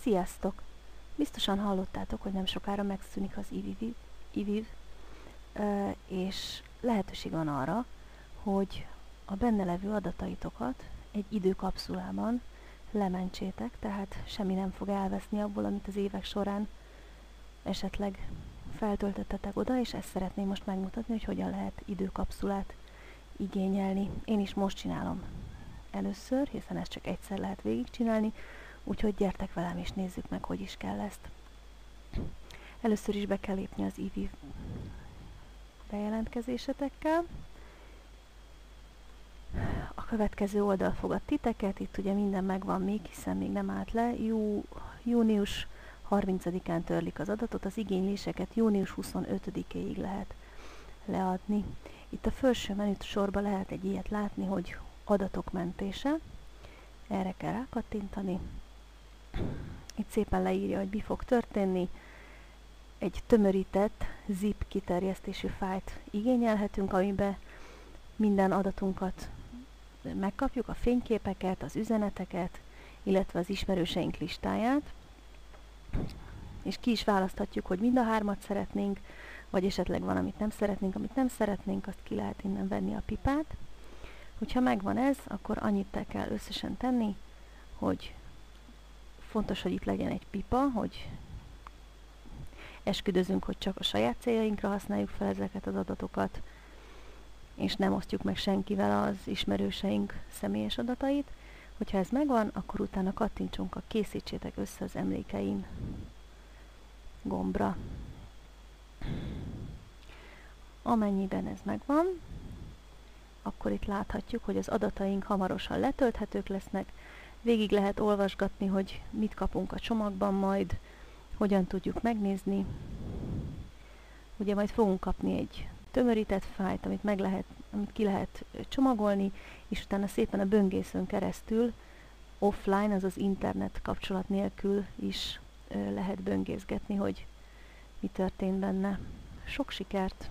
Sziasztok! Biztosan hallottátok, hogy nem sokára megszűnik az IVIV, és lehetőség van arra, hogy a benne levő adataitokat egy időkapszulában lementsétek, tehát semmi nem fog elveszni abból, amit az évek során esetleg feltöltöttetek oda, és ezt szeretném most megmutatni, hogy hogyan lehet időkapszulát igényelni. Én is most csinálom először, hiszen ezt csak egyszer lehet végigcsinálni, úgyhogy gyertek velem és nézzük meg, hogy is kell ezt. Először is be kell lépni az IVIV bejelentkezésetekkel. A következő oldal fogad titeket, itt ugye minden megvan még, hiszen még nem állt le. Június 30-án törlik az adatot, az igényléseket június 25-éig lehet leadni. Itt a felső menüt sorba lehet egy ilyet látni, hogy adatok mentése. Erre kell rákattintani. Itt szépen leírja, hogy mi fog történni. Egy tömörített zip kiterjesztésű fájlt igényelhetünk, amiben minden adatunkat megkapjuk, a fényképeket, az üzeneteket, illetve az ismerőseink listáját. És ki is választhatjuk, hogy mind a hármat szeretnénk, vagy esetleg van, amit nem szeretnénk. Amit nem szeretnénk, azt ki lehet innen venni a pipát. Hogyha megvan ez, akkor annyit kell összesen tenni, hogy fontos, hogy itt legyen egy pipa, hogy esküdözünk, hogy csak a saját céljainkra használjuk fel ezeket az adatokat, és nem osztjuk meg senkivel az ismerőseink személyes adatait. Hogyha ez megvan, akkor utána kattintsunk a készítsétek össze az emlékeim gombra. Amennyiben ez megvan, akkor itt láthatjuk, hogy az adataink hamarosan letölthetők lesznek, végig lehet olvasgatni, hogy mit kapunk a csomagban majd, hogyan tudjuk megnézni. Ugye majd fogunk kapni egy tömörített fájlt, amit ki lehet csomagolni, és utána szépen a böngészőn keresztül offline, azaz internet kapcsolat nélkül is lehet böngészgetni, hogy mi történt benne. Sok sikert!